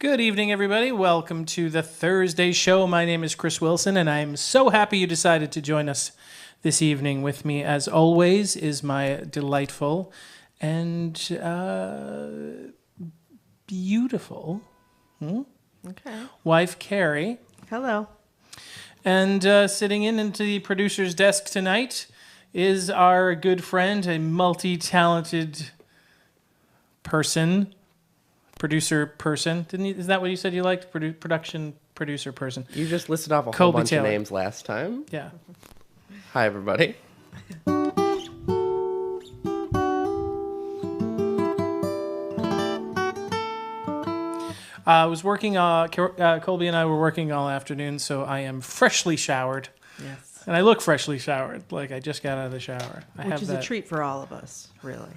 Good evening, everybody. Welcome to the Thursday show. My name is Chris Wilson, and I'm so happy you decided to join us this evening. With me, as always, is my delightful and beautiful wife, Carrie. Hello. And sitting into the producer's desk tonight is our good friend, a multi-talented person. Producer person. Is that what you said you liked? Production producer person. You just listed off a whole bunch of names last time. Yeah. Hi, everybody. I was working, Colby and I were working all afternoon, so I am freshly showered. Yes. And I look freshly showered, like I just got out of the shower. Which is a treat for all of us, really.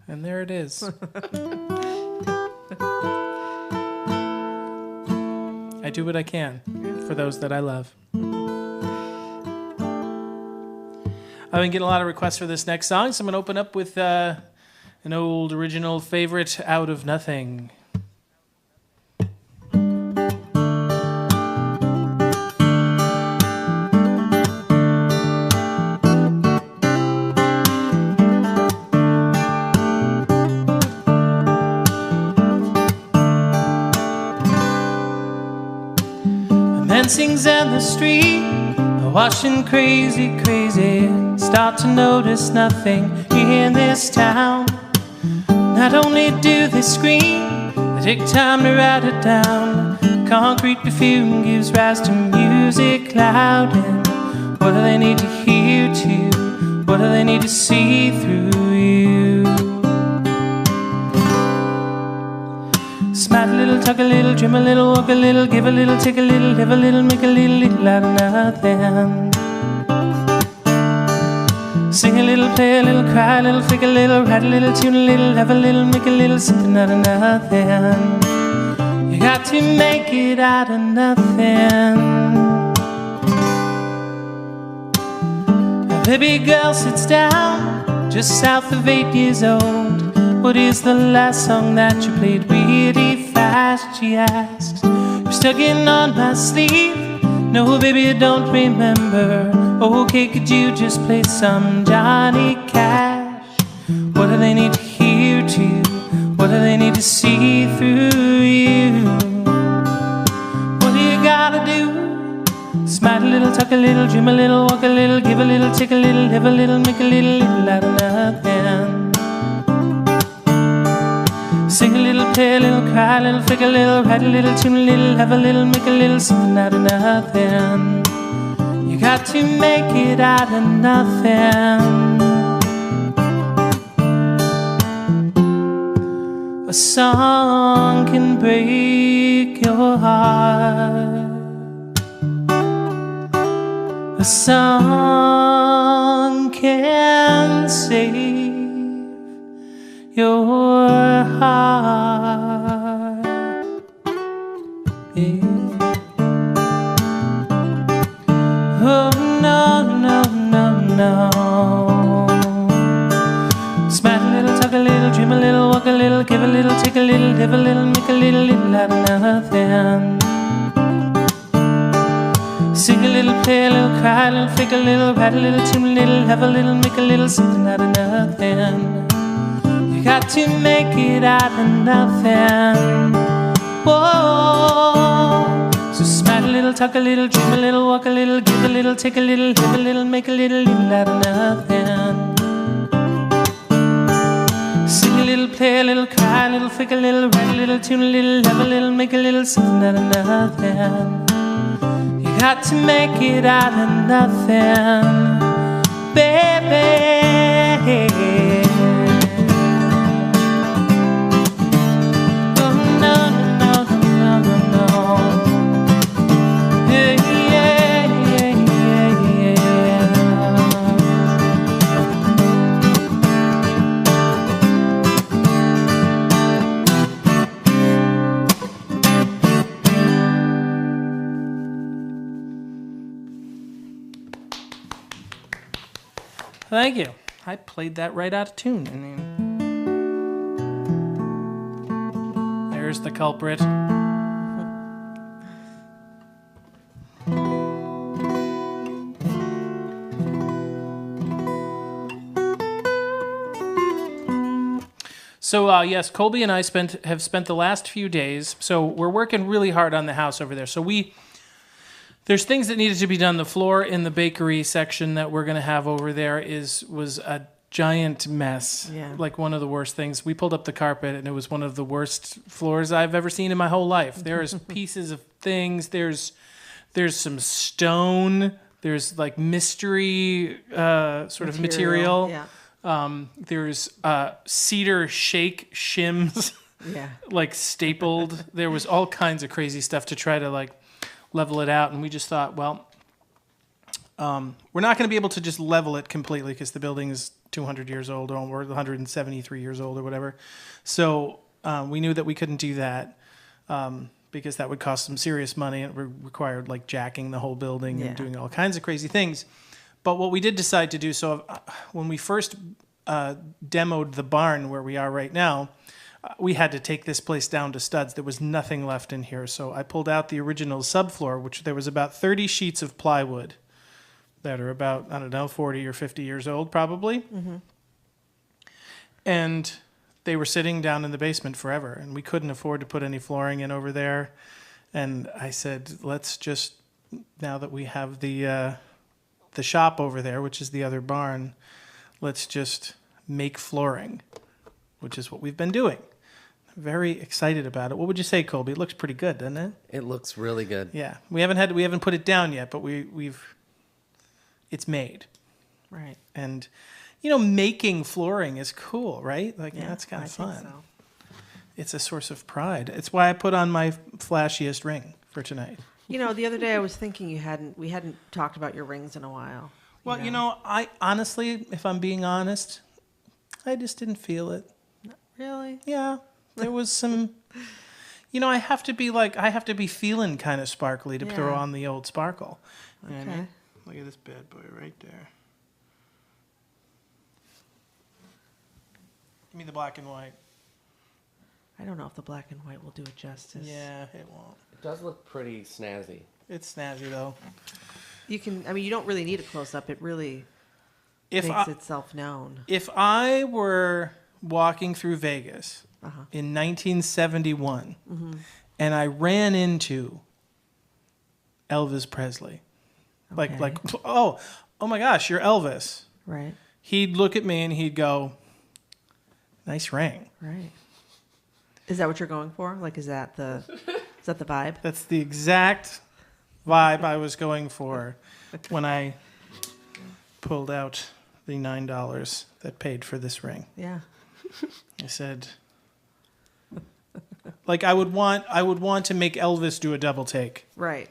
And there it is. I do what I can for those that I love. I've been getting a lot of requests for this next song, so I'm going to open up with an old original favorite, Out of Nothing. Sings in the street, washing crazy, crazy. Start to notice nothing in this town. Not only do they scream, they take time to write it down. Concrete perfume gives rise to music loud. And what do they need to hear to? What do they need to see through you? Smile a little, talk a little, dream a little, walk a little, give a little, take a little, live a little, make a little out of nothing. Sing a little, play a little, cry a little, flick a little, write a little, tune a little, have a little, make a little, something out of nothing. You got to make it out of nothing. A baby girl sits down, just south of 8 years old. What is the last song that you played really fast, she asks. You're stuck in on my sleeve. No, baby, I don't remember. Okay, could you just play some Johnny Cash? What do they need to hear to? What do they need to see through you? What do you gotta do? Smile a little, talk a little, dream a little, walk a little, give a little, take a little, live a little, make a little out of nothing. Sing a little, play a little, cry a little, flick a little, write a little, tune a little, have a little, make a little, something out of nothing. You got to make it out of nothing. A song can break your heart. A song can save your heart. Yeah. Oh no, no, no, no. Smile a little, talk a little, dream a little, walk a little, give a little, take a little, live a little, make a little out of nothing. Sing a little, play a little, cry a little, flick a little, write a little, tune a little, have a little, make a little, something out of nothing. You got to make it out of nothing. Whoa. So smile a little, talk a little, dream a little, walk a little, give a little, take a little, live a little, make a little out of nothing. Sing a little, play a little, cry a little, flick a little, write a little, tune a little, have a little, make a little, something out of nothing. You got to make it out of nothing, baby. Thank you. I played that right out of tune. I mean, there Here's the culprit. So, yes, Colby and I have spent the last few days. So we're working really hard on the house over there. So there's things that needed to be done. The floor in the bakery section that we're going to have over there was a giant mess. Yeah. Like one of the worst things. We pulled up the carpet and it was one of the worst floors I've ever seen in my whole life. There's pieces of things. There's some stone. There's like mystery sort of material. Yeah. There's cedar shake shims, Yeah. like stapled. There was all kinds of crazy stuff to try to like level it out, and we just thought, well, we're not going to be able to just level it completely because the building is 200 years old, or we're 173 years old, or whatever. So we knew that we couldn't do that because that would cost some serious money, and it required like jacking the whole building and doing all kinds of crazy things. But what we did decide to do, so when we first demoed the barn where we are right now, we had to take this place down to studs. There was nothing left in here. So I pulled out the original subfloor, which there was about 30 sheets of plywood that are about, I don't know, 40 or 50 years old probably. Mm-hmm. And they were sitting down in the basement forever, and we couldn't afford to put any flooring in over there. And I said, let's just, now that we have the shop over there, which is the other barn, let's just make flooring, which is what we've been doing. I'm very excited about it. What would you say, Colby? It looks pretty good, doesn't it? It looks really good. Yeah. We haven't put it down yet, but it's made. Right. And making flooring is cool, right? Like that's kind of fun. Think so. It's a source of pride. It's why I put on my flashiest ring for tonight. The other day I was thinking we hadn't talked about your rings in a while. Well, I honestly, if I'm being honest, I just didn't feel it. Really? Yeah. There was some, I have to be feeling kind of sparkly to throw on the old sparkle. You know what I mean? Look at this bad boy right there. Give me the black and white. I don't know if the black and white will do it justice. Yeah, it won't. It does look pretty snazzy. It's snazzy though. You don't really need a close up. It really makes itself known. If I were walking through Vegas in 1971 and I ran into Elvis Presley, like, oh my gosh, you're Elvis. Right. He'd look at me and he'd go, nice ring. Right. Is that what you're going for? Like, is that the vibe? That's the exact vibe I was going for when I pulled out the $9 that paid for this ring. Yeah. I said, like, I would want to make Elvis do a double take. Right.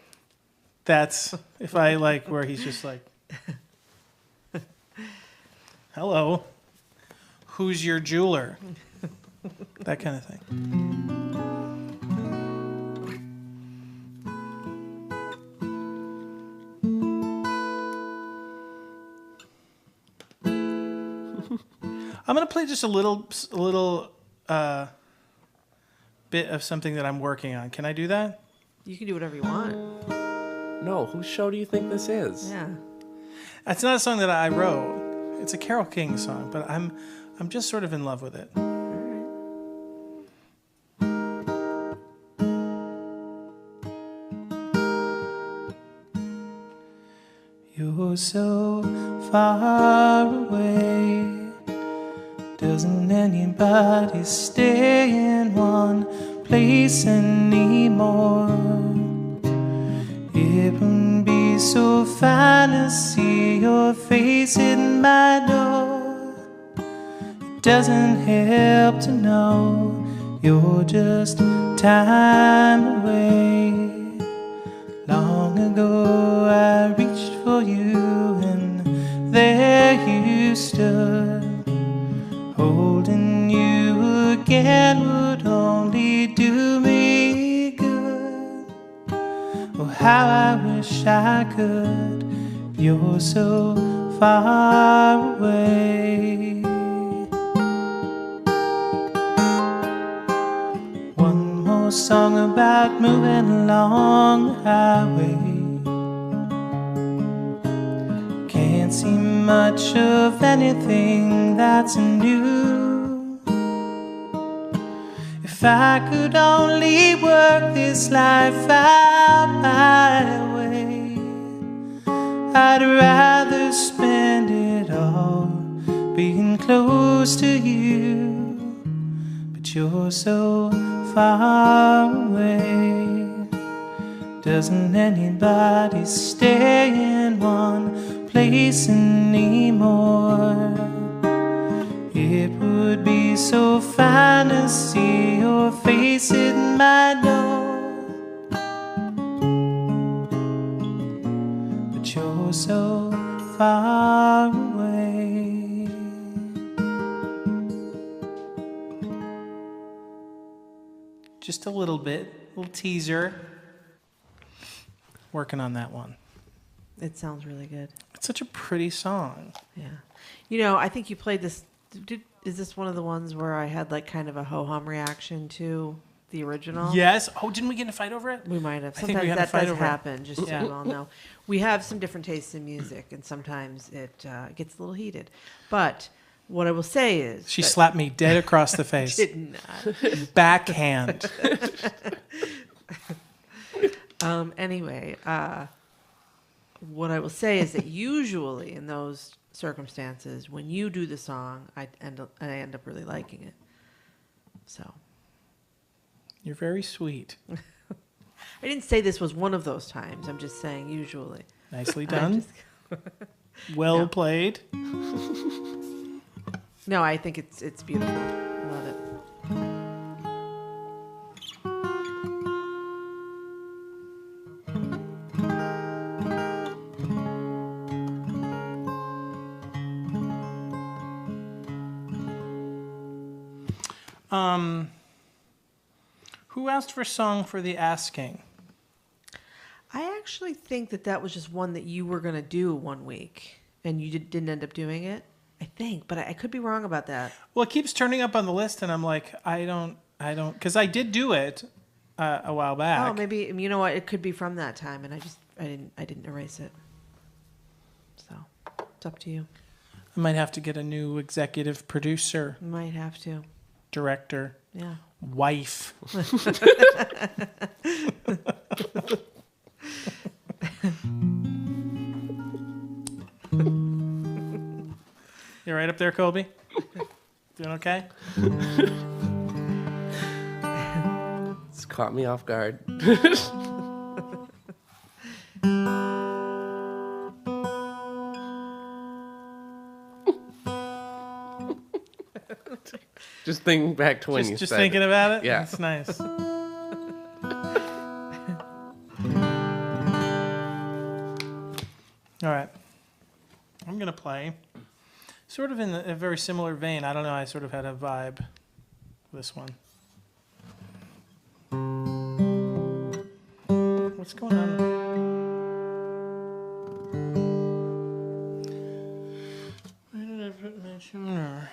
That's if I like where he's just like, hello, who's your jeweler? That kind of thing. I'm going to play just a little bit of something that I'm working on. Can I do that? You can do whatever you want. No, whose show do you think this is? Yeah. It's not a song that I wrote. It's a Carole King song, but I'm just sort of in love with it. You're so far away. Doesn't anybody stay in one place anymore? It wouldn't be so fine to see your face in my door. It doesn't help to know you're just time away. Long ago I reached for you and there you stood. Holding you again would only do me good. Oh, how I wish I could. You're so far away. One more no song about moving along the highway. Can't see much of anything that's new. If I could only work this life out my way, I'd rather spend it all being close to you. But you're so far away. Doesn't anybody stay in one place anymore? It would be so fine to see your face at my door. But you're so far away. Just a little bit, a little teaser. Working on that one. It sounds really good. It's such a pretty song. Yeah. You know, I think you played this. Is this one of the ones where I had like kind of a ho-hum reaction to the original? Yes. Oh, didn't we get in a fight over it? We might have. I think we Sometimes had a that fight does over it. happen, just so you all know. We have some different tastes in music, and sometimes it gets a little heated. But what I will say is... She slapped me dead across the face. Did not. Backhand. Anyway, what I will say is that usually in those circumstances, when you do the song, I end up really liking it. So You're very sweet. I didn't say this was one of those times. I'm just saying usually. Nicely done. Well No. played. No, I think it's beautiful. I love it. Who asked for song for the asking? I actually think that was just one that you were going to do one week, and you didn't end up doing it. I think, but I could be wrong about that. Well, it keeps turning up on the list, and I'm like, I don't, because I did do it a while back. Oh, maybe, you know what? It could be from that time, and I didn't erase it. So it's up to you. I might have to get a new executive producer, You might have to. director, Yeah. wife. You right up there, Colby? Doing okay? It's caught me off guard. Just thinking back to when you Just said thinking about it? Yeah. That's nice. All right. I'm going to play sort of in a very similar vein. I don't know. I sort of had a vibe with this one. What's going on? Where did I put my tuner?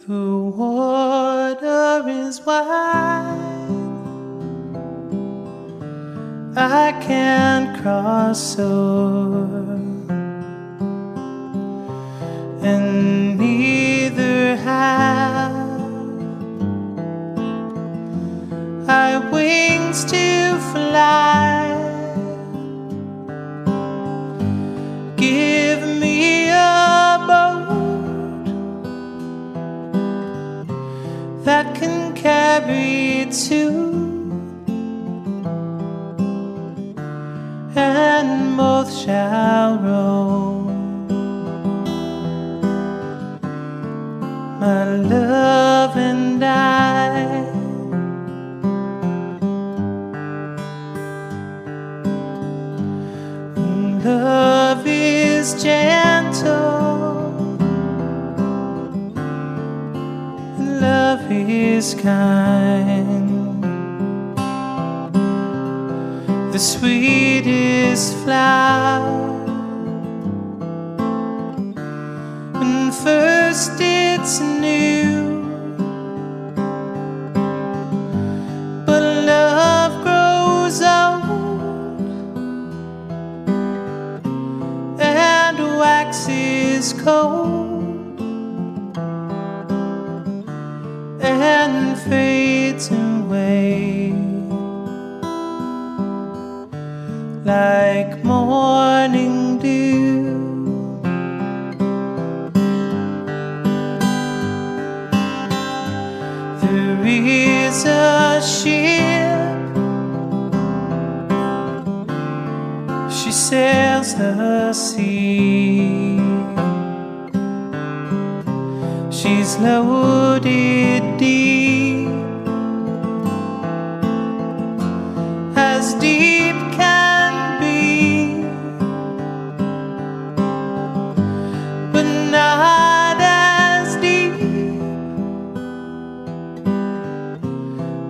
The water is wide, I can't cross over, and neither have I wings to fly. Give me a boat that can carry two, and both shall row. My love and I is gentle, and love is kind. The sweetest flower, when first it's new, but love grows old and waxes cold and fades away like morning dew. There is a ship, she sails the sea. She's loaded deep, as deep can be, but not as deep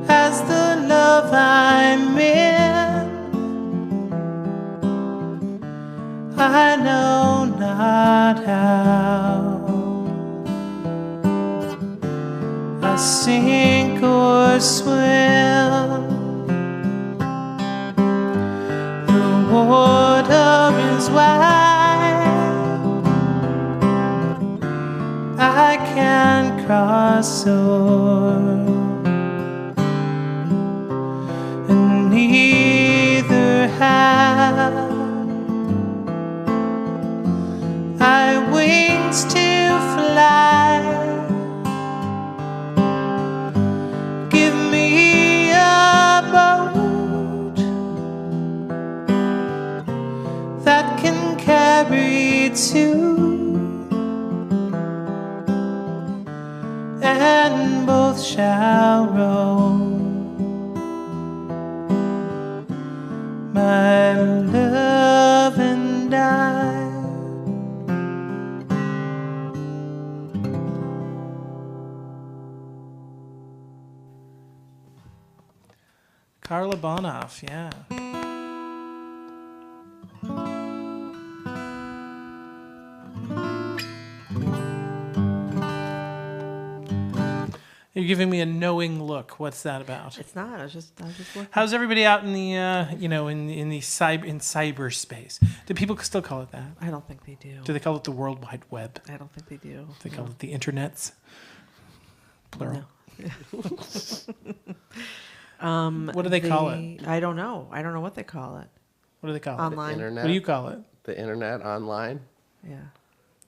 as the love I'm in. I know not how I sink or swim. The water is wide, I can't cross o'er, and neither have I wings to fly. Give me a boat that can carry two, and both shall row. My love and I. Carla Bonoff, yeah. You're giving me a knowing look. What's that about? It's not. I was just looking. How's everybody out in the in cyberspace? Do people still call it that? I don't think they do. Do they call it the World Wide Web? I don't think they do. They call it the internets, plural. No. What do they call it? I don't know. I don't know what they call it. What do they call Online. it? Internet. What do you call it? The internet online. Yeah.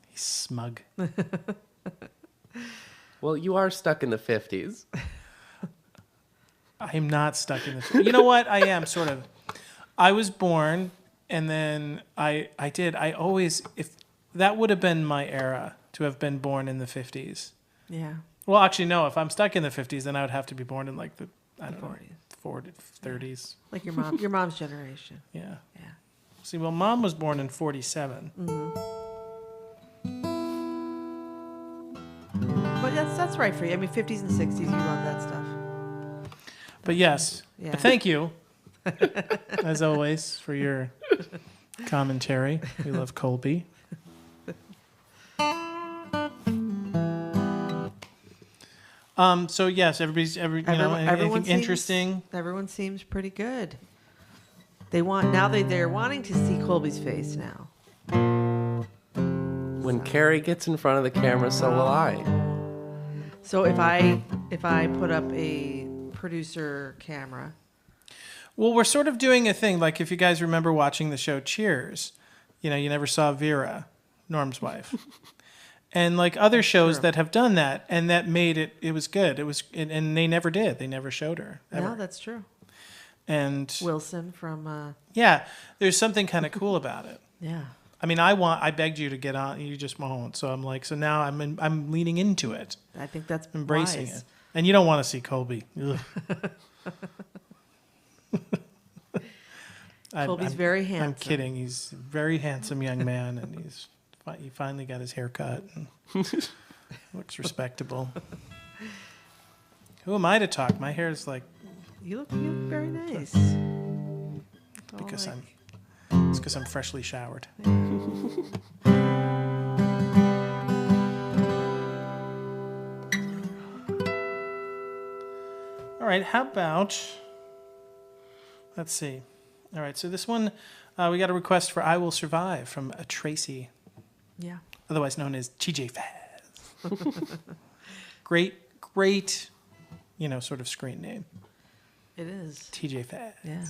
He's smug. Well, you are stuck in the 50s. I am not stuck in the... You know what? I am, sort of. I was born, and then I always... If that would have been my era, to have been born in the 50s. Yeah. Well, actually, no. If I'm stuck in the 50s, then I would have to be born in, like, the 40s, 30s. Like your mom's generation. Yeah. Yeah. See, well, Mom was born in 47. Mm-hmm. But that's right for you. I mean, 50s and 60s, you love that stuff. But yes, Yeah. but thank you, as always, for your commentary. We love Colby. So yes, anything interesting? Everyone seems pretty good. They're wanting to see Colby's face now. When Carrie gets in front of the camera, so will I. So if I put up a producer camera. Well, we're sort of doing a thing, like if you guys remember watching the show Cheers, you never saw Vera, Norm's wife. And like other shows that have done that, and that made it was good. And they never did. They never showed her. Ever. No, that's true. And Wilson from yeah, there's something kind of cool about it. Yeah. I mean, I begged you to get on, you just won't. So I'm like, so now I'm leaning into it. I think that's embracing wise. it. And you don't want to see Colby. Colby's very handsome. I'm kidding. He's a very handsome young man, and he finally got his hair cut and looks respectable. Who am I to talk? My hair is like... You look very nice. Because I'm freshly showered. All right, how about... Let's see. All right, so this one, we got a request for I Will Survive from Tracy. Yeah. Otherwise known as TJ Faz. Great, sort of screen name. It is. TJ Faz. Yeah.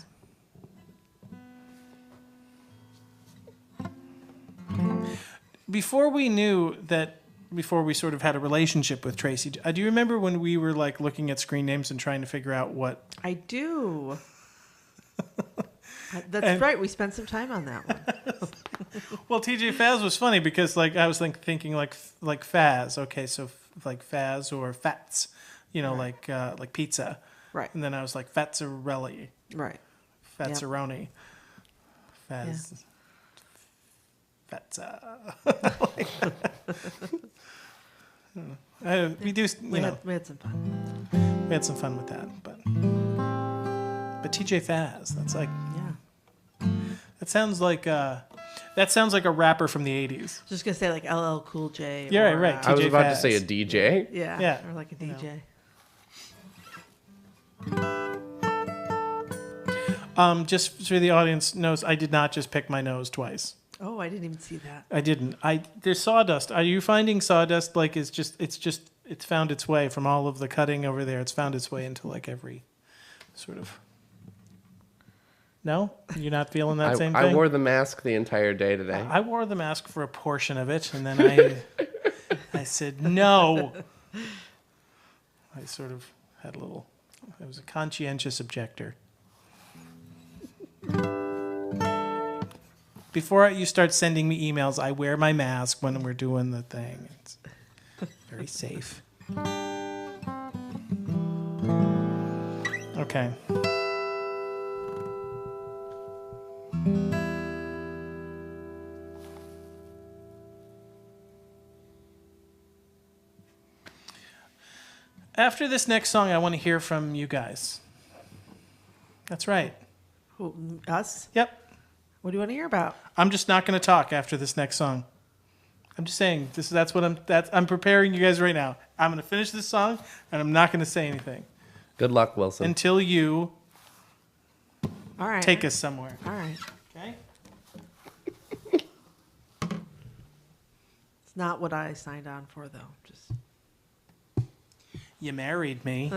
Before we sort of had a relationship with Tracy, do you remember when we were like looking at screen names and trying to figure out what? I do. That's right. We spent some time on that one. Well, TJ Faz was funny because like I was thinking like Faz. Okay, so like Faz or Fats, Right. like pizza. Right. And then I was like Fatzarelli. Right. Fatzaroni. Faz. We had some fun. We had some fun with that, but TJ Faz, that's like that sounds like a rapper from the 80s. Just gonna say like LL Cool J. Yeah, right. I was TJ about to Faz. say a DJ. Yeah. Or like a DJ. Just so the audience knows, I did not just pick my nose twice. Oh, I didn't even see that. I didn't. There's sawdust. Are you finding sawdust like it's found its way from all of the cutting over there? It's found its way into like every sort of. No, you're not feeling that same thing. I wore the mask the entire day today. I wore the mask for a portion of it, and then I said no. I sort of had a little. I was a conscientious objector. Before you start sending me emails, I wear my mask when we're doing the thing. It's very safe. Okay. After this next song, I want to hear from you guys. That's right. Who, us? Yep. What do you want to hear about? I'm just not going to talk after this next song. I'm just saying I'm preparing you guys right now. I'm going to finish this song and I'm not going to say anything Good luck, Wilson. until you All right. take us somewhere. All right. Okay? It's not what I signed on for, though. Just You married me.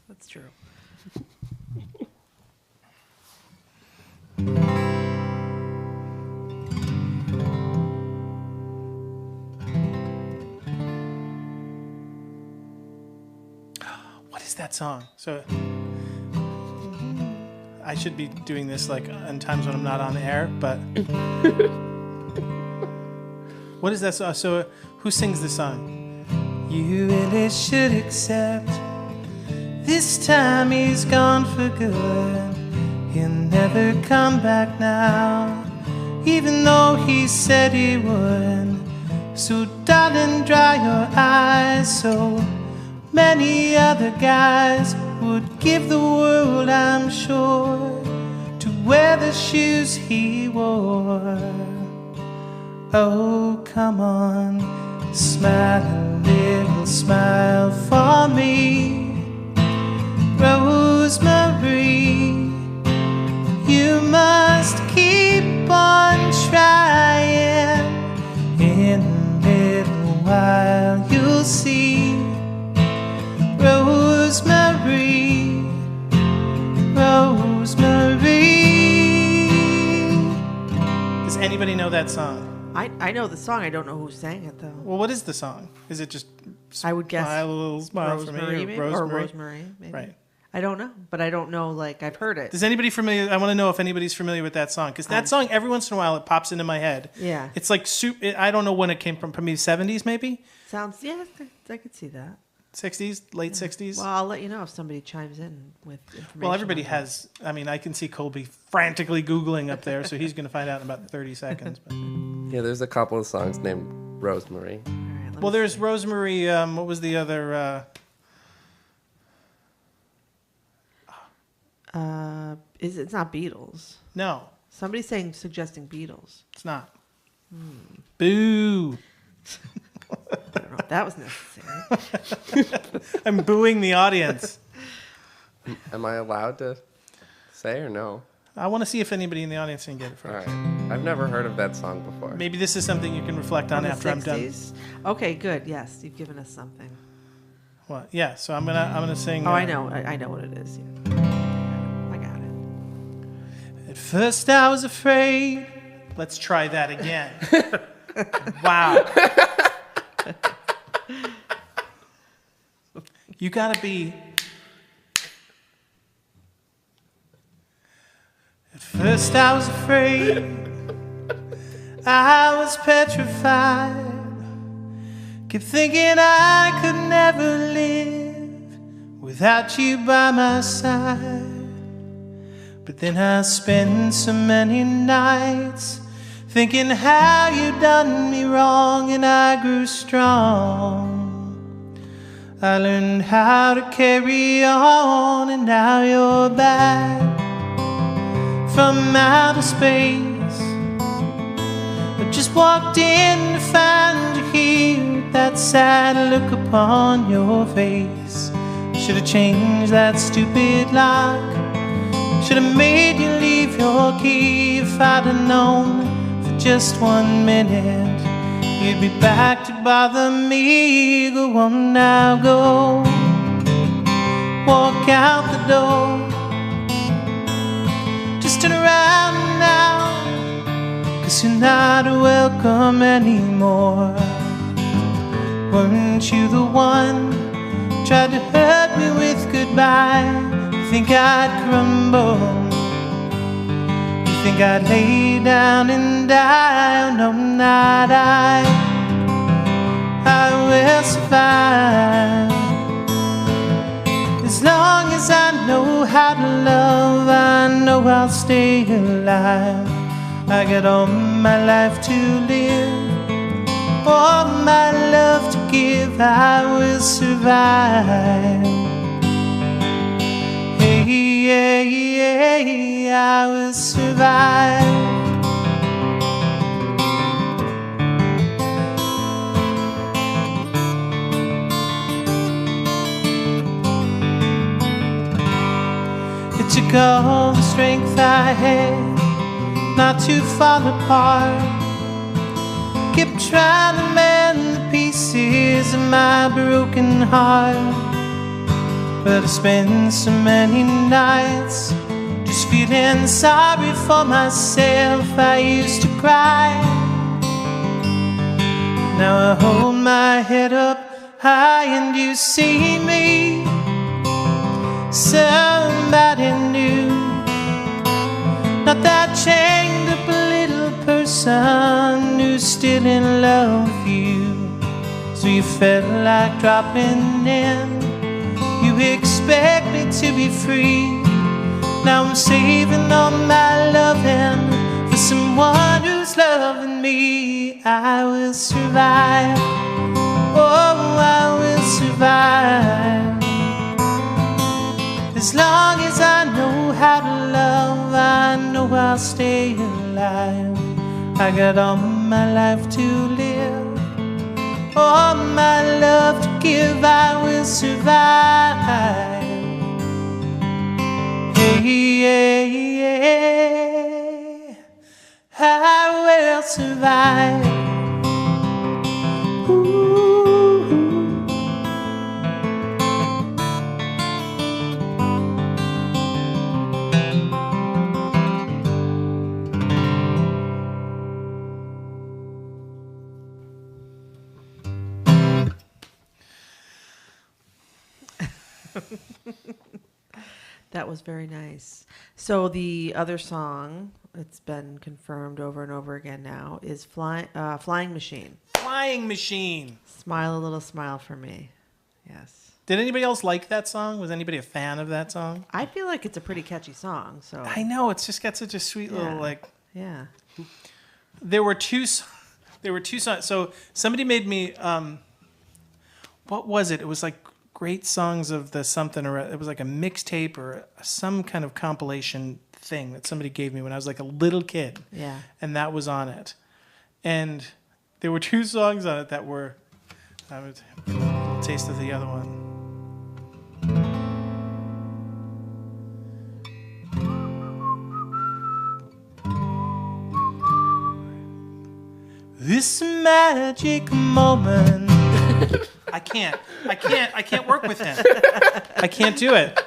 that's true. What is that song? So I should be doing this like on times when I'm not on the air, but what is that song? So who sings this song? You really should accept this time he's gone for good. He'll never come back now, even though he said he would. So darling, dry your eyes. So many other guys would give the world, I'm sure, to wear the shoes he wore. Oh, come on, smile a little smile for me, Rosemary. You must keep on trying. In a little while you'll see, Rosemary, Rosemary. Does anybody know that song? I know the song. I don't know who sang it, though. Well, what is the song? Is it just I would guess Smile a Little Smile Rosemary, for Me? maybe? Or Rosemary? Or Rosemary, maybe. Right. I don't know, but I don't know, like, I've heard it. Does anybody familiar? I want to know if anybody's familiar with that song, because that song every once in a while it pops into my head. Yeah. It's like I don't know when it came from. Maybe 70s, maybe. Sounds, yeah, I could see that. 60s, late 60s. Well, I'll let you know if somebody chimes in with information. Well, everybody on that. has. I mean, I can see Colby frantically Googling up there, so he's going to find out in about 30 seconds. But. Yeah, there's a couple of songs named Rosemary. All right, let Well, me there's see. Rosemary. What was the other? It's not Beatles. No, Somebody's suggesting Beatles. it's not. Boo! I don't know if that was necessary. I'm booing the audience. Am I allowed to say or no? I want to see if anybody in the audience can get it All first. right. I've never heard of that song before. Maybe this is something you can reflect on From the after I'm done. 60s. Okay, good. Yes, you've given us something. What? Yeah. So I'm gonna sing. Oh, I know. I know what it is. Yeah. I got it. At first I was afraid. Let's try that again. Wow. You gotta be. At first I was afraid. I was petrified. Kept thinking I could never live without you by my side. But then I spent so many nights thinking how you done me wrong, and I grew strong. I learned how to carry on, and now you're back from outer space. I just walked in to find you here with that sad look upon your face. Should have changed that stupid lock. Should have made you leave your key. If I'd have known for just 1 minute you'd be back to bother me. Go on now, go. Walk out the door. Just turn around now, 'cause you're not welcome anymore. Weren't you the one tried to hurt me with goodbye? You think I'd crumble? You think I'd lay down and die? Oh no, not I. I will survive. As long as I know how to love, I know I'll stay alive. I got all my life to live, all my love to give. I will survive. Hey, yeah, yeah, I will survive. It took all the strength I had not to fall apart. Kept trying to mend the pieces of my broken heart. But I spent so many nights just feeling sorry for myself. I used to cry. Now I hold my head up high and you see me, somebody new. Not that chained up little person who's still in love with you. So you felt like dropping in. You expect me to be free. Now I'm saving all my loving for someone who's loving me. I will survive. Oh, I will survive. As long as I know how to love, I know I'll stay alive. I got all my life to live, all my love to give. I will survive. Hey, yeah, yeah, I will survive. Ooh. That was very nice. So the other song, it's been confirmed over and over again now, is Flying Machine. Flying Machine. Smile a little smile for me. Yes. Did anybody else like that song? Was anybody a fan of that song? I feel like it's a pretty catchy song. So I know, it's just got such a sweet little like. Yeah. There were two songs. So somebody made me. What was it? It was like great songs of the something, or it was like a mixtape or some kind of compilation thing that somebody gave me when I was like a little kid. Yeah. And that was on it. And there were two songs on it that were. I would give a little taste of the other one. This magic moment. I can't work with him. I can't do it.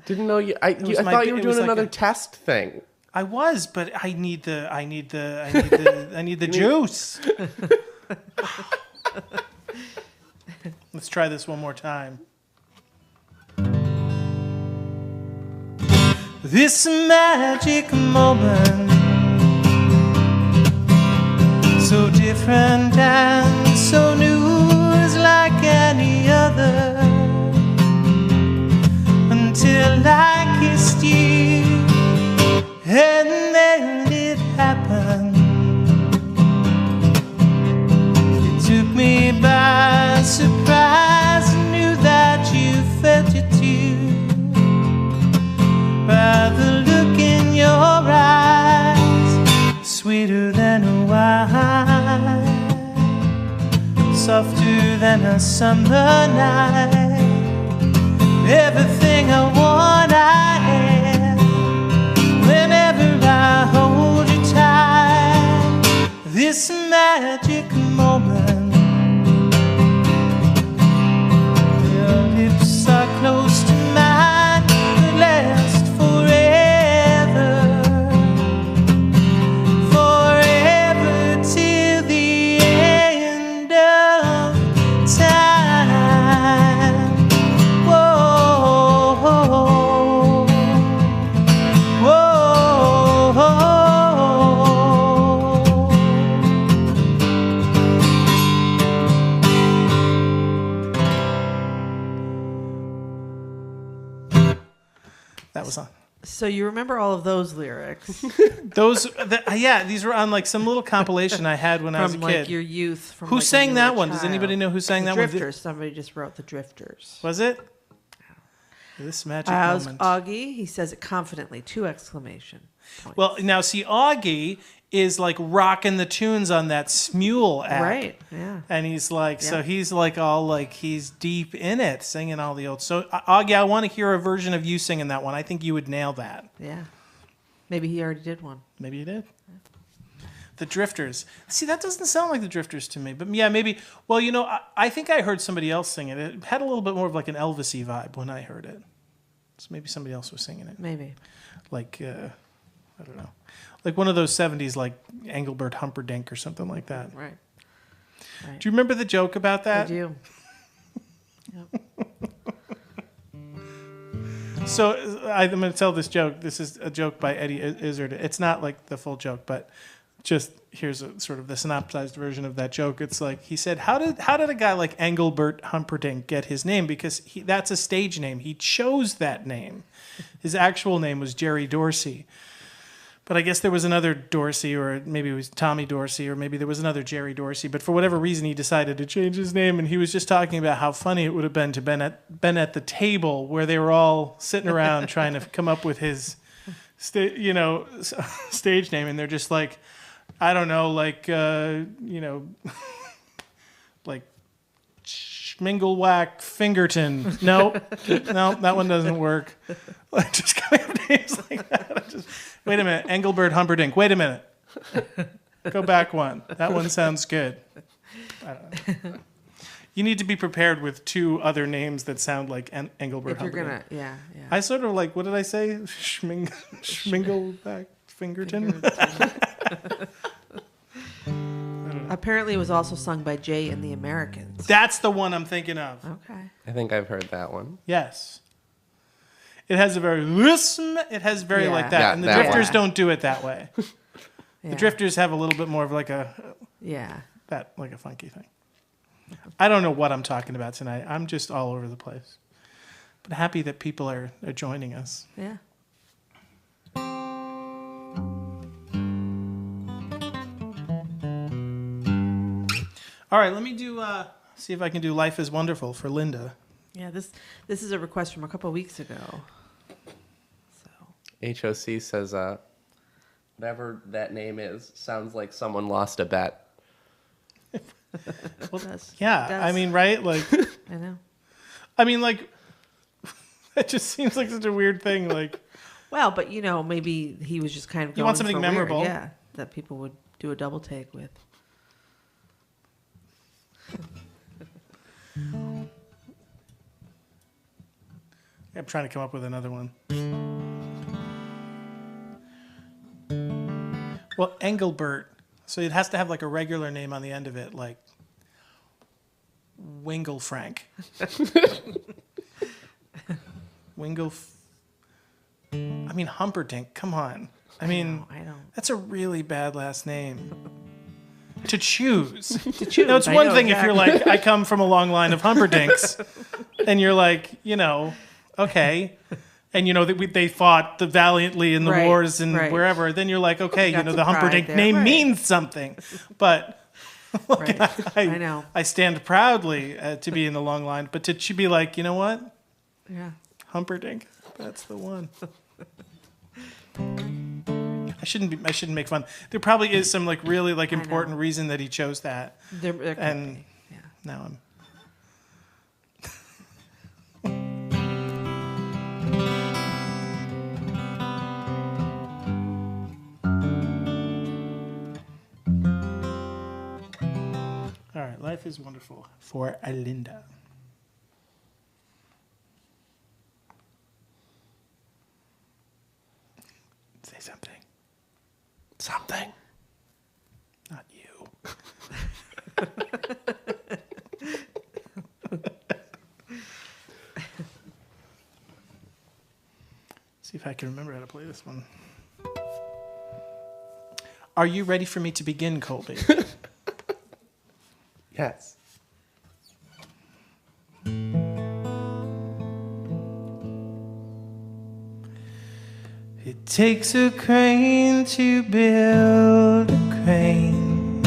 Didn't know you. I thought you were doing another test thing. I was, but I need the juice. Let's try this one more time. This magic moment, so different and so new, is like any other, until I kissed you, and then it happened. It took me by surprise, knew that you felt it too, by the look in your eyes, sweeter than a wine, softer than a summer night. Everything I want, I have. Whenever I hold you tight, this magic moment, your lips are close to mine, that last forever, forever till the end of time. Whoa, whoa, whoa. That was on. So you remember all of those lyrics Yeah, these were on like some little compilation I had when I was a from kid. like your youth. From Who like, when sang you that were a one? Does anybody child. know who sang The that one? Drifters. Somebody just wrote the Drifters. Was it? This magic Ask moment. Augie. He says it confidently. 2 exclamation points. Well, now see, Augie is like rocking the tunes on that Smule app. Right. Yeah. And he's like, so Yeah. he's like all like, he's deep in it, singing all the old. So, Augie, I want to hear a version of you singing that one. I think you would nail that. Yeah. Maybe he already did one. Maybe you did. The Drifters. See, that doesn't sound like the Drifters to me. But yeah, maybe. Well, you know, I think I heard somebody else sing it. It had a little bit more of like an Elvis-y vibe when I heard it. So maybe somebody else was singing it. Maybe. Like, I don't know. Like one of those 70s, like Geelbert Humperdinck or something like that. Right. Do you remember the joke about that? I do. Yep. So I'm going to tell this joke. This is a joke by Eddie Izzard. It's not like the full joke, but just here's a sort of the synopsized version of that joke. It's like he said, "How did a guy like Geelbert Humperdinck get his name? Because that's a stage name. He chose that name. His actual name was Jerry Dorsey." But I guess there was another Dorsey, or maybe it was Tommy Dorsey, or maybe there was another Jerry Dorsey. But for whatever reason, he decided to change his name. And he was just talking about how funny it would have been to been at the table where they were all sitting around trying to come up with his, stage name. And they're just like, I don't know, like, like Schmingelwack Fingerton. No, that one doesn't work. Like, just coming up with names like that. Wait a minute, Geelbert Humperdinck. Wait a minute. Go back one. That one sounds good. I don't know. You need to be prepared with 2 other names that sound like Geelbert If you're Humperdinck. yeah. I sort of like, what did I say? Schmingelback Fingerton? Apparently, it was also sung by Jay and the Americans. That's the one I'm thinking of. Okay. I think I've heard that one. Yes. It has a very Yeah. like that. Yeah, And the that Drifters one. don't do it that way. Yeah. The Drifters have a little bit more of like a Yeah. like a funky thing. I don't know what I'm talking about tonight. I'm just all over the place. But happy that people are joining us. Yeah. All right, let me do. See if I can do "Life Is Wonderful" for Linda. Yeah, this is a request from a couple of weeks ago. So HOC says, whatever that name is, sounds like someone lost a bet. Well, does. yeah, Does. I mean, right? Like, I know. I mean, like, it just seems like such a weird thing. Like, Well, but maybe he was just kind of You going want something for weird, memorable. yeah, that people would do a double take with. I'm trying to come up with another one. Well, Engelbert. So it has to have like a regular name on the end of it, like Wingle Frank. Wingle. I mean, Humperdinck. Come on. I mean, I don't. that's a really bad last name to choose. To choose. Now, it's I one know, thing if you're exactly. like, I come from a long line of Humperdinks, and you're like, okay. And that they fought valiantly in the Right, wars and right. wherever. Then you're like, okay, Got the some pride Humperdinck there, name right. means something. But Right. I know. I stand proudly to be in the long line. But to be like, you know what, Yeah. Humperdinck, that's the one. I shouldn't make fun. There probably is some really important reason that he chose that. There could And be. Yeah. now I'm. All right, Life Is Wonderful for Linda. Say something. Something. Not you. See if I can remember how to play this one. Are you ready for me to begin, Colby? Yes. It takes a crane to build a crane.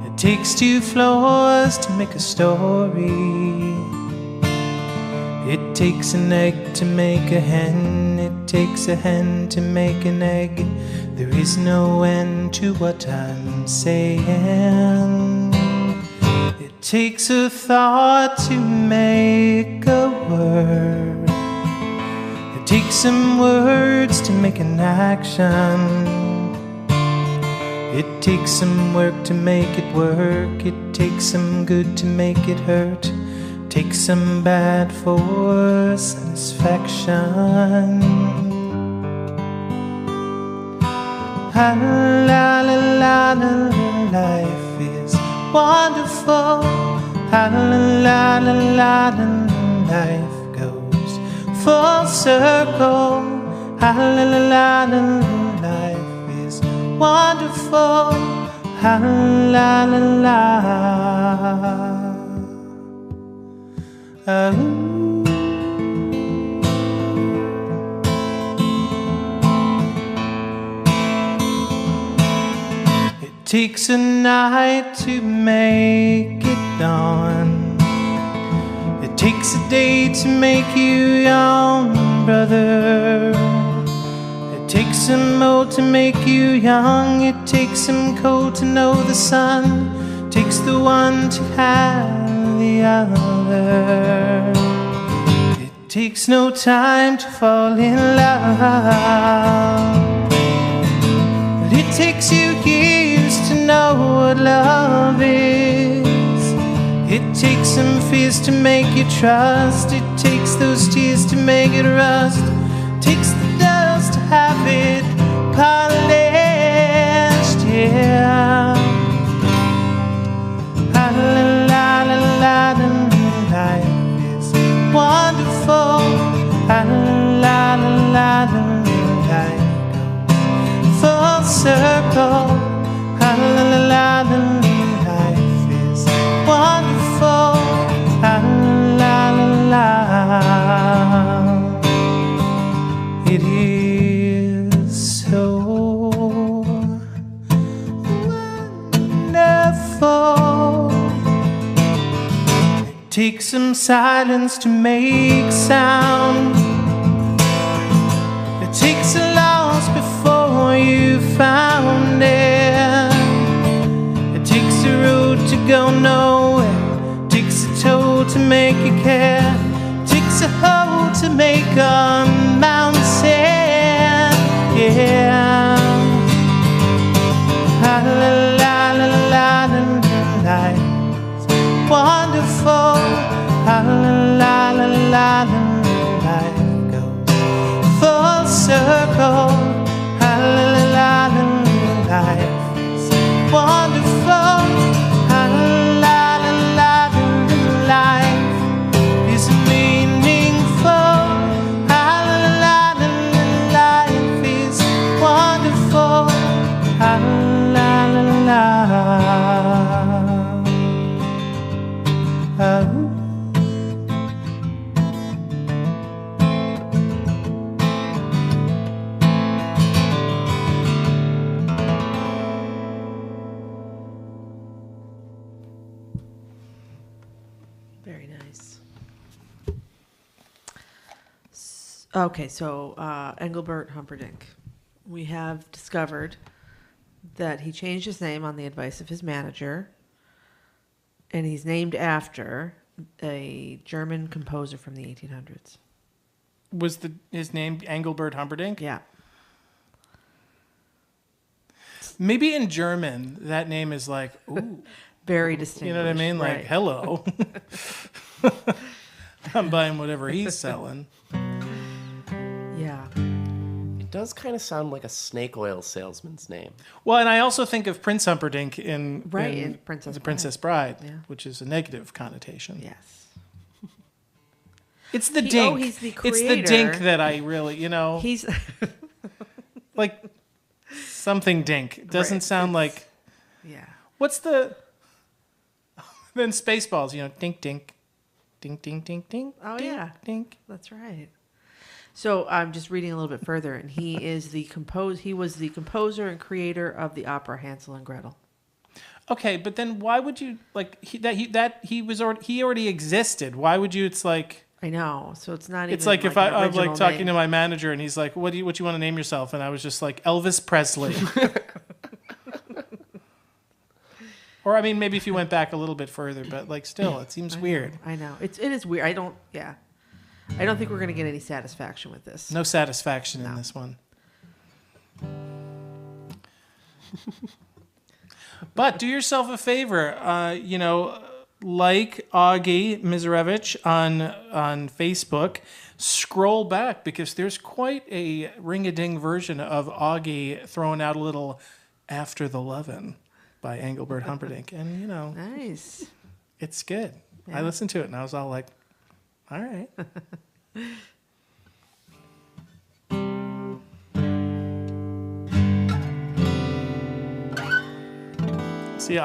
It takes 2 floors to make a story. It takes an egg to make a hen. It takes a hen to make an egg. There is no end to what I'm saying. It takes a thought to make a word. It takes some words to make an action. It takes some work to make it work. It takes some good to make it hurt. Takes some bad for satisfaction. La la la la la, life is wonderful. La la la la la la, life goes full circle. La la la la la, life is wonderful. La la la la. It takes a night to make it dawn. It takes a day to make you young, brother. It takes some old to make you young. It takes some cold to know the sun. It takes the one to have the other. It takes no time to fall in love, but it takes you years to know what love is. It takes some fears to make you trust. It takes those tears to make it rust. It takes the dust to have it polished, yeah. La la la la la, life is wonderful. La la la la la, life goes full circle. La la la la la, life is wonderful. silence to make sound. It takes a loss before you found it. It takes a road to go nowhere. It takes a toe to make you care. It takes a hoe to make a mountain. Yeah. La la la la la la. Life's wonderful. La la la la la. Life goes full circle. La la la la. Life is wonderful. La la la la. Life is meaningful. La la la. Life is wonderful. La la la la. Very nice. Okay, so Engelbert Humperdinck. We have discovered that he changed his name on the advice of his manager, and he's named after a German composer from the 1800s. Was his name Engelbert Humperdinck? Yeah. Maybe in German that name is like, ooh. Very distinguished. You know what I mean? Like, right. hello. I'm buying whatever he's selling. Yeah. It does kind of sound like a snake oil salesman's name. Well, and I also think of Prince Humperdinck in Princess The Bride. Princess Bride, Yeah. which is a negative connotation. Yes. It's the dink. He's the It's the creator. dink that I really, He's like something dink. It doesn't Right. sound like, yeah. what's the, then Spaceballs, dink, dink, dink, dink, dink, dink. Oh, dink, yeah. Dink. That's right. So I'm just reading a little bit further, and he was the composer and creator of the opera Hansel and Gretel. Okay, but then why would you, like, he already existed. Why would you, it's like, I know. So it's not even. it's like if an I'm like original talking name. to my manager and he's like, what you want to name yourself? And I was just like, Elvis Presley. Or I mean, maybe if you went back a little bit further, but like still, it seems weird. I know. It is weird. I don't think we're going to get any satisfaction with this. No satisfaction in this one. But do yourself a favor, like Augie Mizarevich on Facebook, scroll back because there's quite a ring-a-ding version of Augie throwing out a little After the Lovin' by Engelbert Humperdinck. And, Nice. it's good. Yeah. I listened to it and I was all like, all right. See,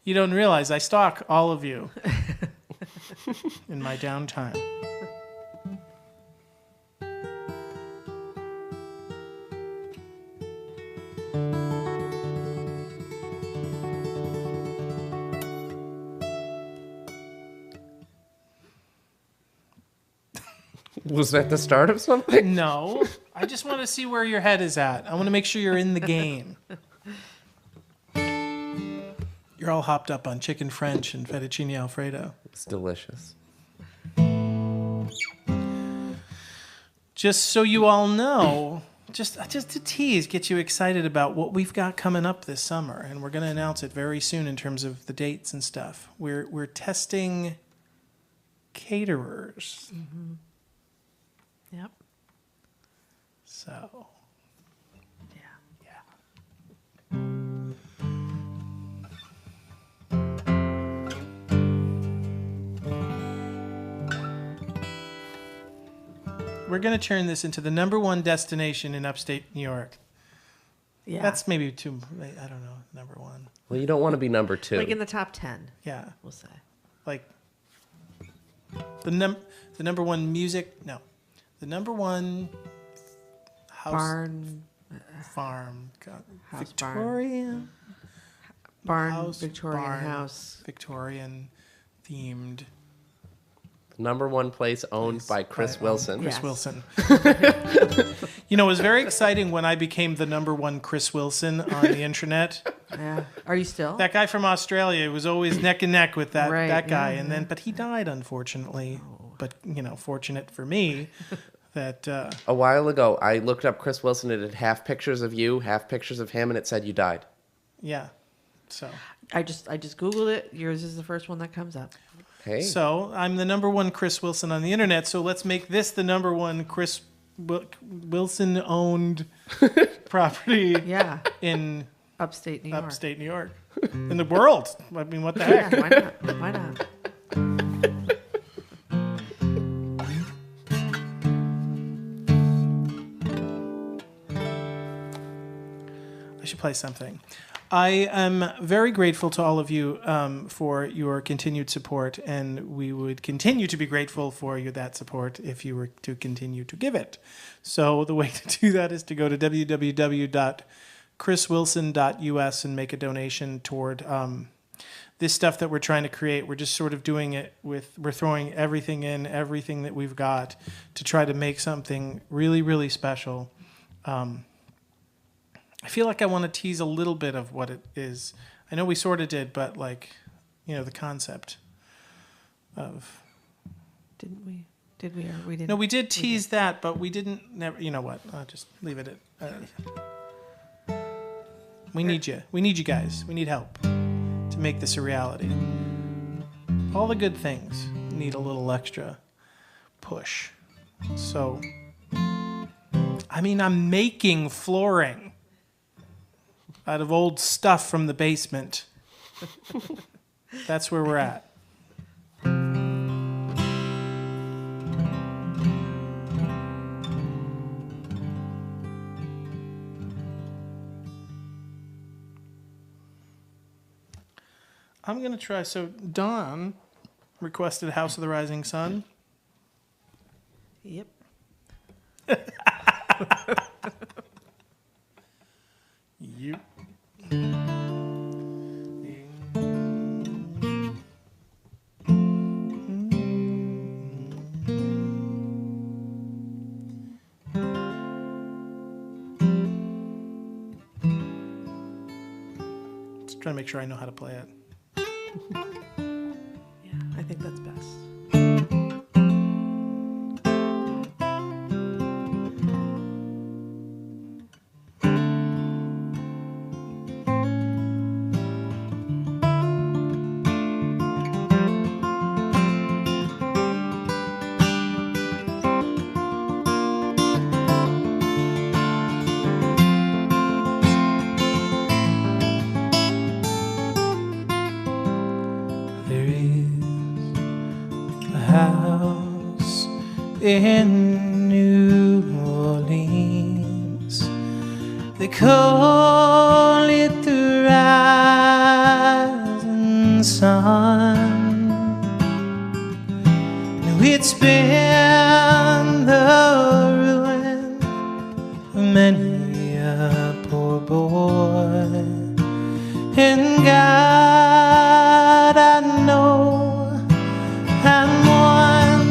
you don't realize I stalk all of you in my downtime. Was that the start of something? No, I just want to see where your head is at. I want to make sure you're in the game. You're all hopped up on chicken French and fettuccine Alfredo. It's delicious. Just so you all know, just to tease, get you excited about what we've got coming up this summer, and we're going to announce it very soon in terms of the dates and stuff. We're testing caterers. Mm-hmm. Yep. So, Yeah. we're going to turn this into the #1 destination in upstate New York. Yeah. That's maybe too, I don't know, #1. Well, you don't want to be number 2. like in the top 10, Yeah. we'll say. Like the #1 music, no. The #1 house Barn, farm. House Victorian. barn, House, Victorian barn, house. Victorian themed Number one place owned by Chris Wilson. Chris Yes. Wilson. You know, it was very exciting when I became the number one Chris Wilson on the internet. Yeah. Are you still? That guy from Australia was always neck and neck with that Right, guy, yeah, and then but he died unfortunately. But you know, fortunate for me that A while ago, I looked up Chris Wilson. It had half pictures of you, half pictures of him, and it said you died. yeah. So I just Googled it. Yours is the first one that comes up. Hey. so I'm the number one Chris Wilson on the internet. So let's make this the number one Chris Wilson owned property Yeah. in Upstate New York. upstate New York, in the world. I mean, what the Yeah, heck? why not? Why not? I should play something. I am very grateful to all of you for your continued support, and we would continue to be grateful for that support if you were to continue to give it. So the way to do that is to go to www.chriswilson.us and make a donation toward this stuff that we're trying to create. We're just sort of doing it we're throwing everything in, everything that we've got to try to make something really, really special. I feel like I want to tease a little bit of what it is. I know we sort of did, but like, you know, the concept of... Didn't we? Did we or we didn't? No, we did tease that, but we didn't... Never. You know what? I'll just leave it at... we need you. We need you guys. We need help to make this a reality. All the good things need a little extra push. So, I mean, I'm making flooring out of old stuff from the basement. That's where we're at. I'm going to try. So Don requested House of the Rising Sun. Yep. You. Just trying to make sure I know how to play it. Yeah, I think that's best. There is a house in New Orleans. They call it the Rising Sun. Now it's been the ruin of many a poor boy. And God, I know I'm one.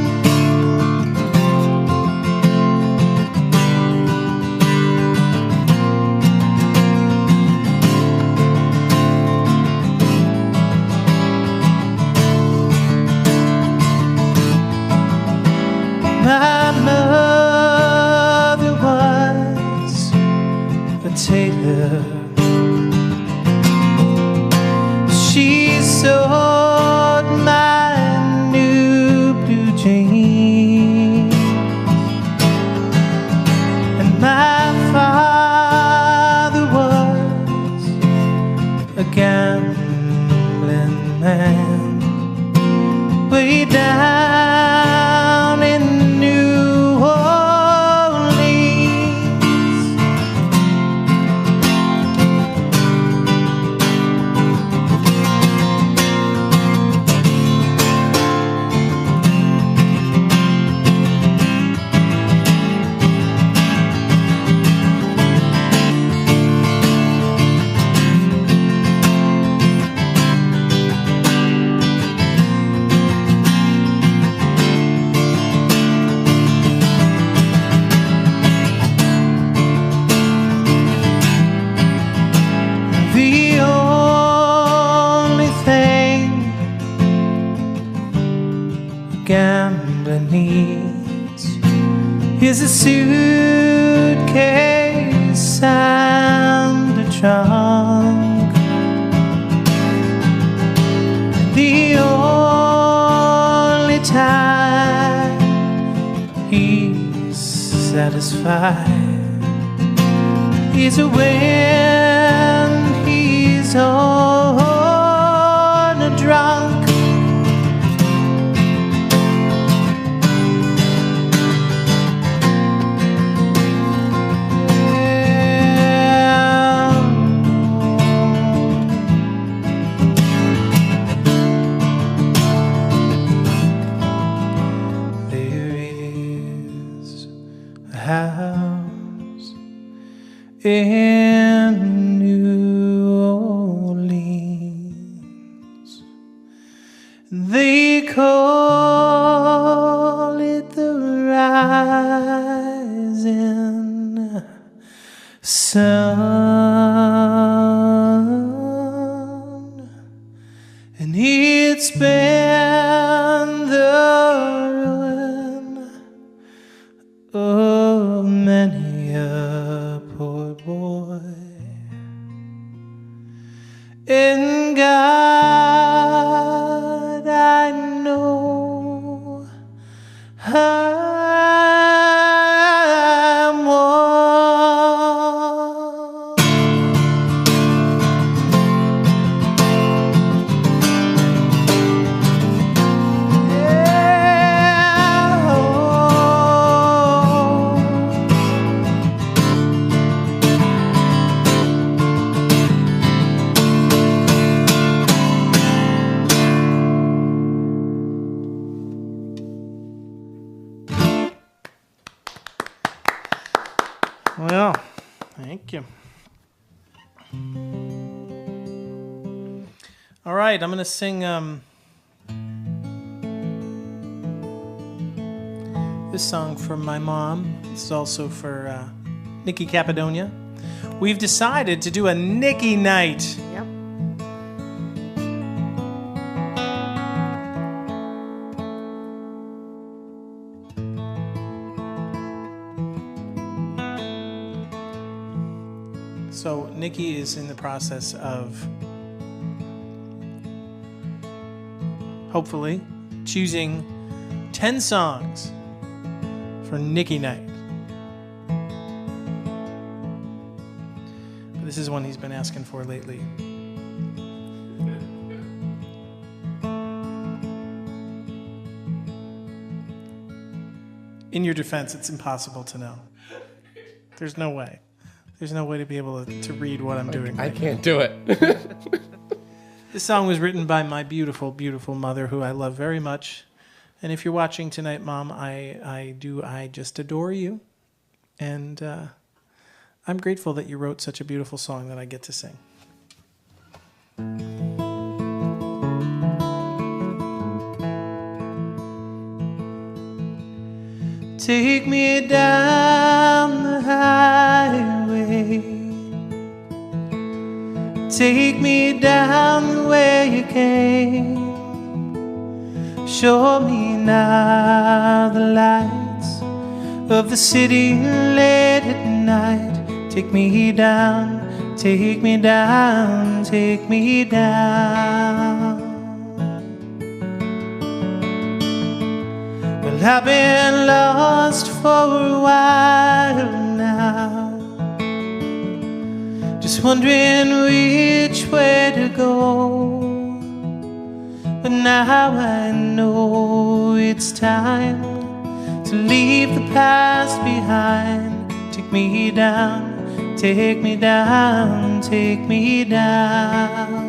is a suitcase and a trunk. The only time he's satisfied is when he's on a drunk. In New Orleans, they call it the rising sun, and it's been the ruin of many a poor boy. In God I know I'm one. Yeah, well, thank you. All right, I'm going to sing this song for my mom. This is also for Nikki Capadonia. We've decided to do a Nikki night. Yep. So Nikki is in the process of hopefully choosing 10 songs for Nikki night. But this is one he's been asking for lately. In your defense, it's impossible to know. There's no way. There's no way to be able to read what I'm doing. I right can't do it. This song was written by my beautiful, beautiful mother, who I love very much. And if you're watching tonight, Mom, I just adore you. And I'm grateful that you wrote such a beautiful song that I get to sing. Take me down the highway. Take me down the way you came. Show me now the lights of the city late at night. Take me down, take me down, take me down. Well, I've been lost for a while now, just wondering which way to go. But now I know it's time to leave the past behind. Take me down, take me down, take me down.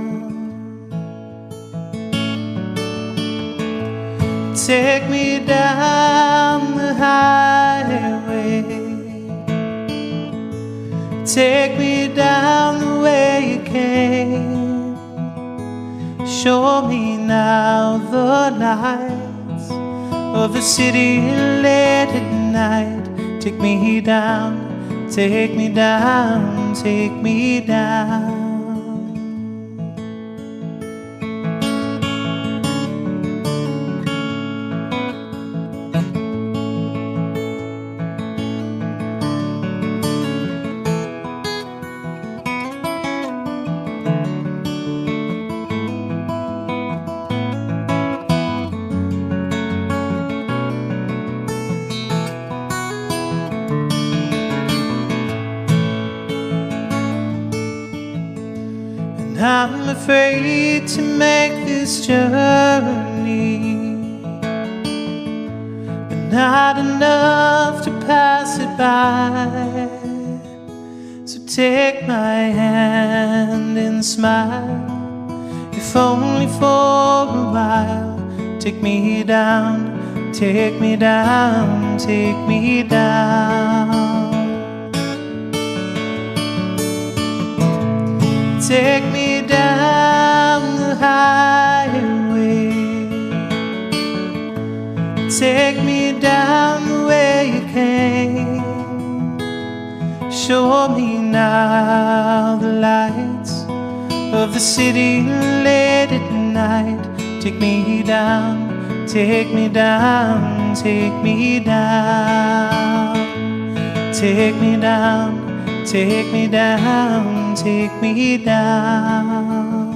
Take me down the highway. Take me down the way you came. Show me now the lights of the city late at night. Take me down, take me down, take me down. I'm afraid to make this journey, but not enough to pass it by. So take my hand and smile, if only for a while. Take me down, take me down, take me down. Take me down the highway, take me down the way you came. Show me now the lights of the city late at night. Take me down, take me down, take me down. Take me down, take me down, take me down.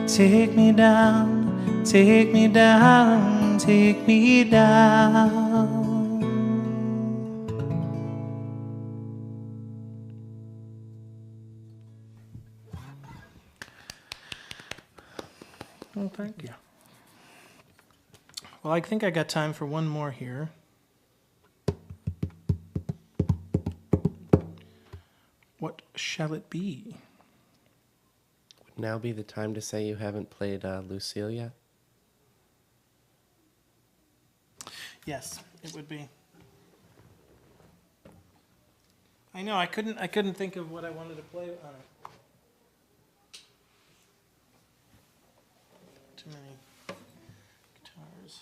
Take me down, take me down, take me down. Well, thank you. Well, I think I got time for one more here. What shall it be? Would now be the time to say you haven't played Lucille yet? Yes, it would be. I know, I couldn't think of what I wanted to play on it. Too many guitars.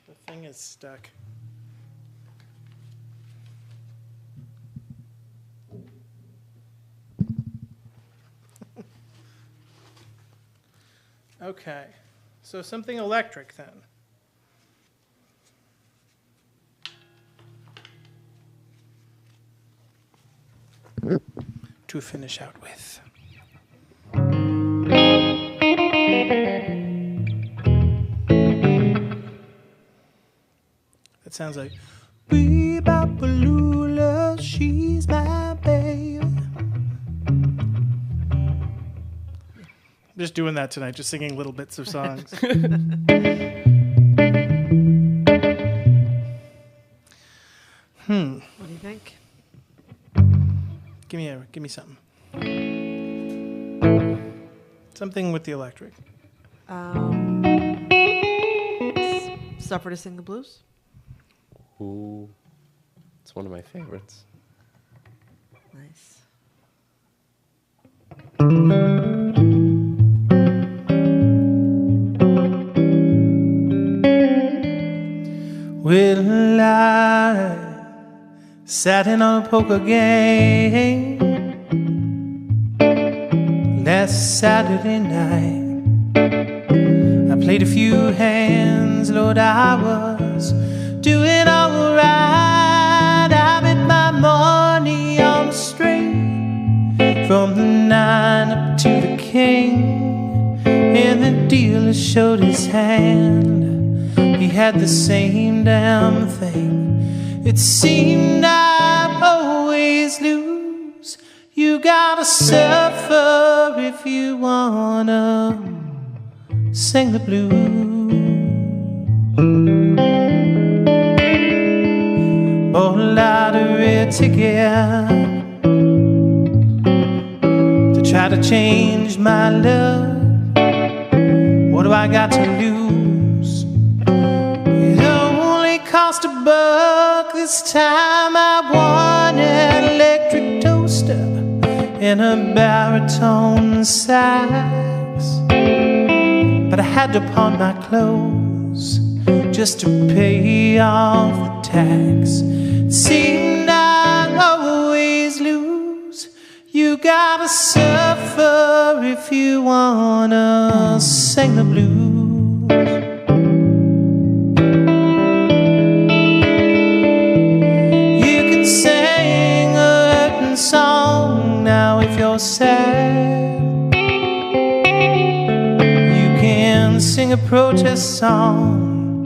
The thing is stuck. Okay, so something electric then. To finish out with. That sounds like Bee-bop-a-lula, she's my baby. I'm just doing that tonight, just singing little bits of songs. What do you think? Give me something. Something with the electric. Suffer to Sing the Blues? Ooh, it's one of my favorites. Nice. Well, I sat in on a poker game last Saturday night. I played a few hands, Lord, I was doing all right. I bet my money on the straight from the 9 up to the king, and the dealer showed his hand. He had the same damn thing. It seemed I'd always lose. You gotta suffer if you wanna sing the blues. Bought a lottery ticket to try to change my luck. What do I got to lose? It only cost $1 this time. I won an electric toaster and a baritone sax, but I had to pawn my clothes just to pay off the tax. It seemed I'd always lose. You gotta suffer if you wanna sing the blues. Song now if you're sad, you can sing sing a protest song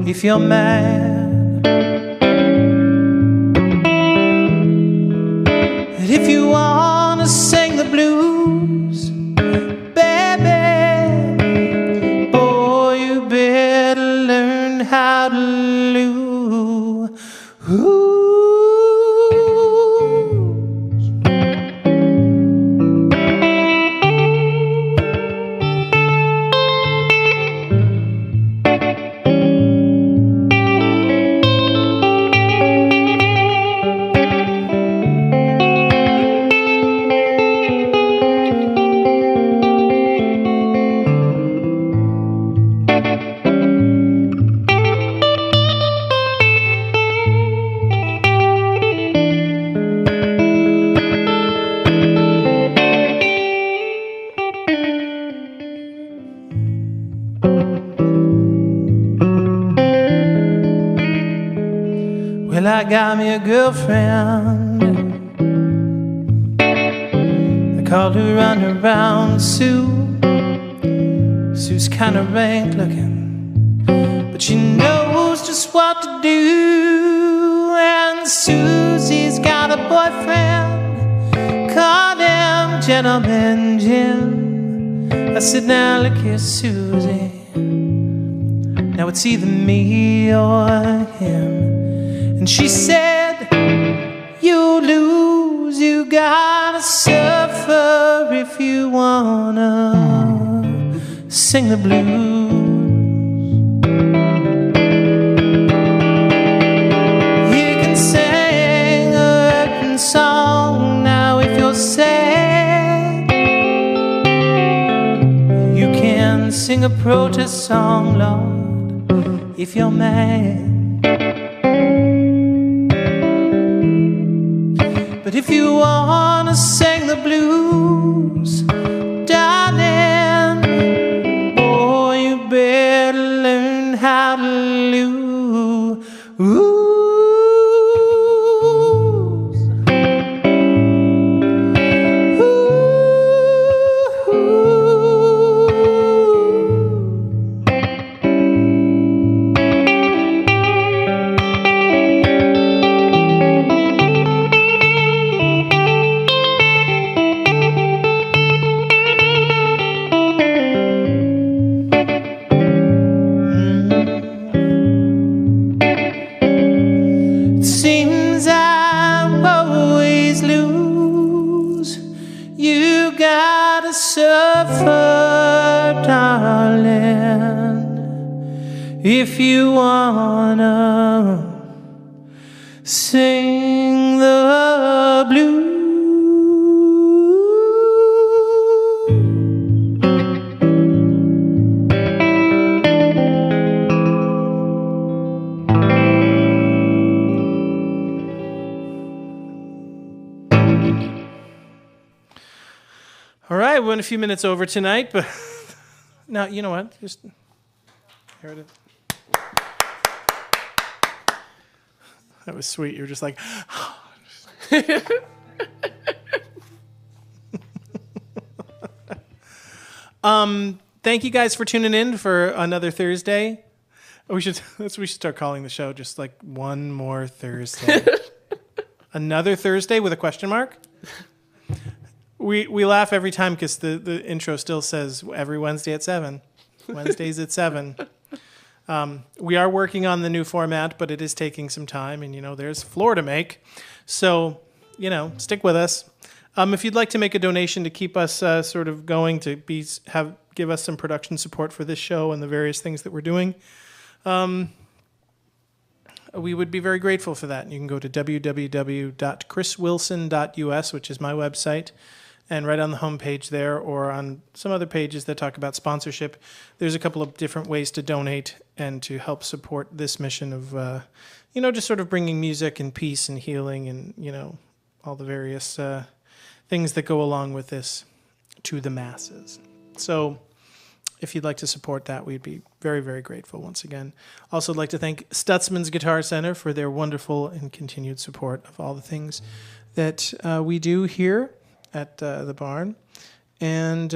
if you're mad. And if you wanna sing the blues, baby, boy, you better learn how to lose. Well, I got me a girlfriend. I called her Runaround Sue. Sue's kind of rank looking, but she knows just what to do. And Susie's got a boyfriend, called him Gentleman Jim. I said, now look here, Susie, now it's either me or him. And she said, you lose, you gotta suffer if you wanna sing the blues. You can sing a hurting song now if you're sad. You can sing a protest song, Lord, if you're mad. But if you wanna sing the blues, darling, boy, you better learn how to lose. Suffer, darling, if you wanna sing the blues. All right, we went a few minutes over tonight, but now, you know what? Just here it is. That was sweet. You were just like, thank you guys for tuning in for another Thursday. We should start calling the show just like One More Thursday. Another Thursday with a question mark? We laugh every time because the intro still says every Wednesday at 7. Wednesdays at 7. We are working on the new format, but it is taking some time, and there's floor to make. So, stick with us. If you'd like to make a donation to keep us sort of going, to give us some production support for this show and the various things that we're doing, we would be very grateful for that. You can go to www.chriswilson.us, which is my website. And right on the homepage there, or on some other pages that talk about sponsorship, there's a couple of different ways to donate and to help support this mission of, just sort of bringing music and peace and healing and, all the various things that go along with this to the masses. So if you'd like to support that, we'd be very, very grateful once again. Also, I'd like to thank Stutzman's Guitar Center for their wonderful and continued support of all the things that we do here at the barn. And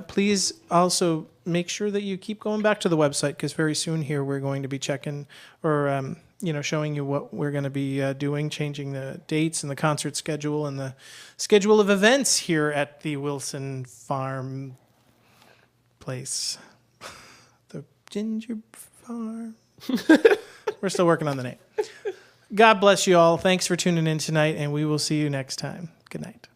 please also make sure that you keep going back to the website, because very soon here we're going to be checking or showing you what we're going to be doing, changing the dates and the concert schedule and the schedule of events here at the Wilson Farm place. The Ginger Farm. We're still working on the name. God bless you all. Thanks for tuning in tonight, and we will see you next time. Good night.